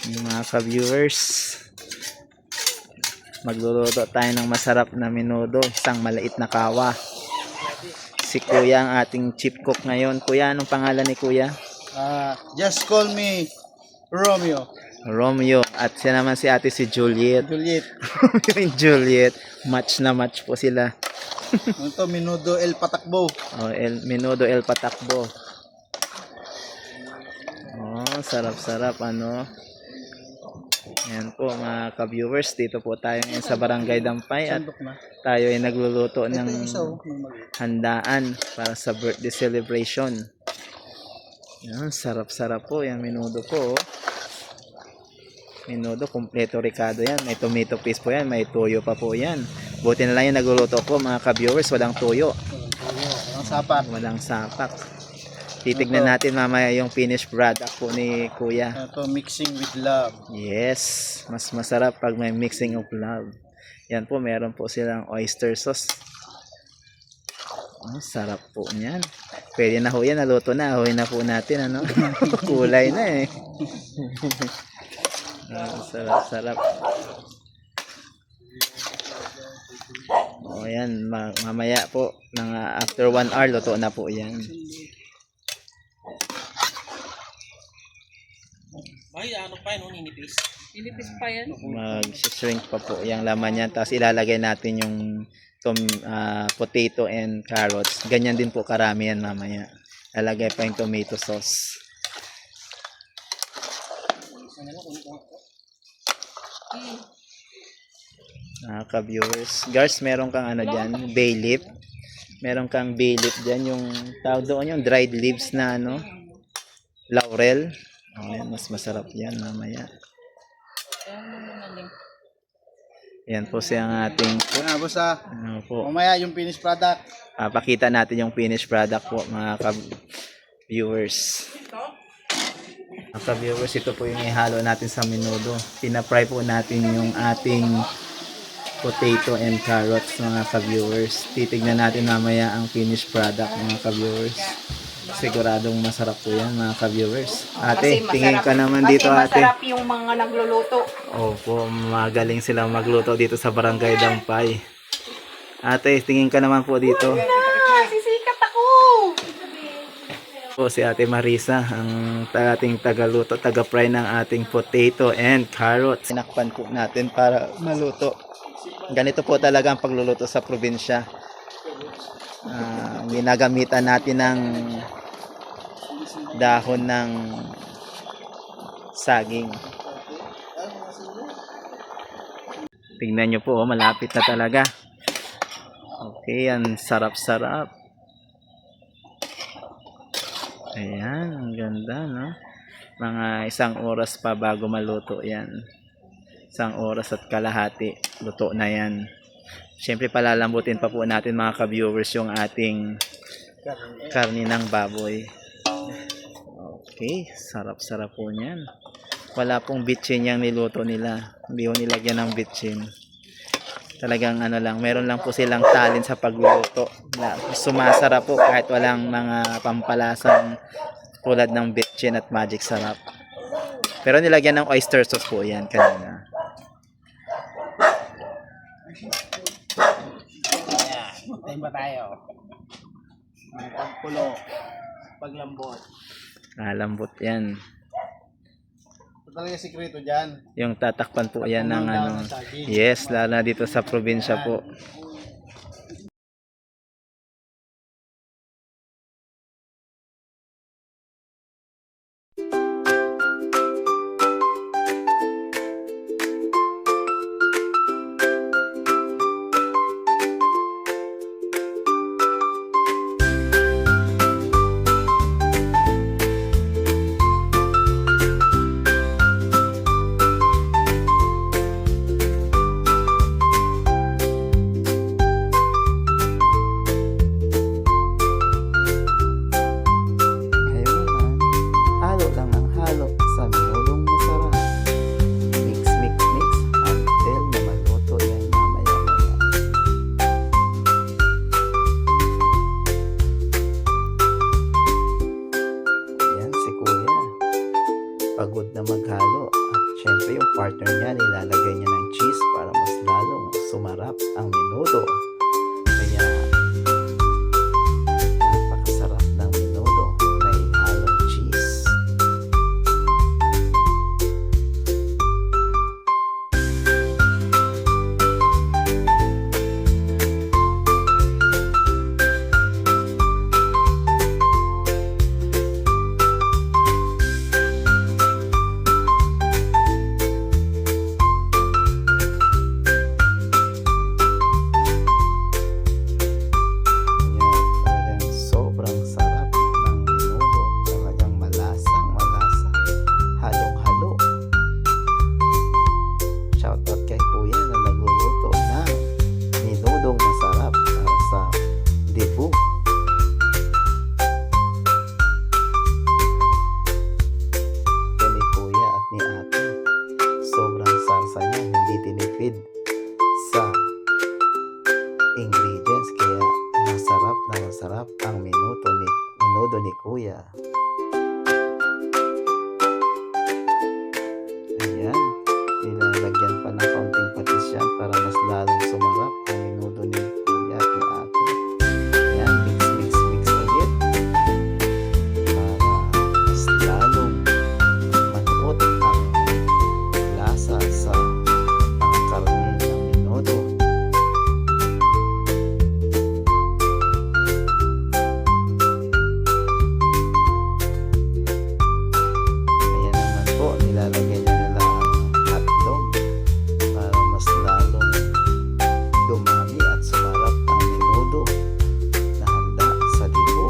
Mga ka-viewers, magluluto tayo ng masarap na menudo, isang maliit na kawa. Si Kuya ang ating chief cook ngayon. Kuya, anong pangalan ni Kuya? Just call me Romeo. Romeo. At siya naman si ate si Juliet. Juliet. Romeo and Juliet. Match na match po sila. Ito, Menudo El Patakbo. Oh, menudo el patakbo. Oh, sarap-sarap ano. Ayan po mga ka-viewers, dito po tayo ngayon sa Barangay Dampay at Sandok na. tayo ay nagluluto ng Isaw. handaan para sa birthday celebration. Yan, sarap-sarap po yung menudo po. Oh. Menudo, kompleto ricado yan. May tomato paste po yan, may toyo pa po yan. Buti na lang yung nagluluto po mga ka-viewers, walang toyo. Ang sapat. Walang sapak. Titignan natin mamaya yung finished product po ni Kuya. Ito, mixing with love. Yes, mas masarap pag may mixing of love. Yan po, meron po silang oyster sauce. Oh, sarap po niyan. Pwede na ho yan, naluto na. Ahoy na po natin, ano? Kulay na eh. Sarap-sarap. O yan, mamaya po, after 1 hour, luto na po yan. Ay, ano pa yun, ninipis? Ninipis pa yan? Mag-shrink pa po yung laman yan. Tapos ilalagay natin yung potato and carrots. Ganyan din po karami yan mamaya. Lalagay pa yung tomato sauce. Ka-viewers. Guys, meron kang ano dyan, bay leaf. Meron kang bay leaf dyan. Yung tawag doon yung dried leaves na ano, laurel. Ayan, mas masarap yan mamaya. Yan po siyang ating Yan, boss ah. ano po. Mamaya yung finished product. Pakita natin yung finished product po mga viewers. Mga viewers, ito po yung ihalo natin sa menudo. Pina-fry po natin yung ating potato and carrots mga viewers. Titignan natin mamaya ang finished product mga viewers. Siguradong masarap po yan mga viewers. Ate, tingin ka naman dito ate. Masarap yung mga nagluluto. Opo, magaling silang magluto dito sa Barangay Dampay. Ate, tingin ka naman po dito. Sisikat ako! Po si Ate Marisa, ang ating tagaluto, taga-fry ng ating potato and carrots. Sinakpan po natin para maluto. Ganito po talaga ang pagluluto sa probinsya. Ginagamitan natin ng dahon ng saging. Tingnan nyo po, malapit na talaga. Okay, yan, sarap-sarap. Ayan, ang ganda, no? Mga 1 oras pa bago maluto yan. 1 oras at kalahati, luto na yan. Siyempre palalambutin pa po natin mga ka-viewers yung ating karni ng baboy. Okay, sarap-sarap po niyan. Wala pong bitchin yung niluto nila. Hindi ko nilagyan ng bitchin. Talagang ano lang, meron lang po silang talent sa pagluluto. Sumasarap po kahit walang mga pampalasang tulad ng bitchin at magic sarap. Pero nilagyan ng oyster sauce po yan kanina. Tayo ba tayo? Pagpulo. Paglambot. Lambot yan. Ito talaga sikreto dyan. Yung tatakpan po yan ng ano. Yes, lalo na dito sa probinsya po. pagod na maghalo. At syempre yung partner niya, nilalagay niya ng cheese para mas lalong sumarap ang menudo. Kaya napakasarap ng menudo, may halong cheese. Kaya talagang sobrang sarap ng menudo. Talagang malasang malasa. Halong-halo. Shoutout kay Kuya na nagluluto ng menudong masarap para sa debut. Kaya ni Kuya at ni Ate, sobrang sarsa niya. Hindi tinipid sa ingredients, kaya masarap na masarap ang menudo ni Kuya. Ayan, nilalagyan pa ng kaunting patis yan para mas lalong sumarap ang menudo ni Kuya at ni Ate. Ayan, mix ulit para mas lalong manuot ang lasa sa mga karne ng menudo. Kaya naman po, nilalagay niya nila ang hotdog para mas lalong dumami at sumarap ang menudo na handa sa dibo.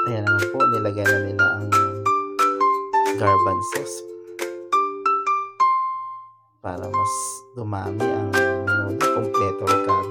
Ayan naman po, nilagay na nila ang garbanzos para mas dumami ang menudo, kompleto ricardo.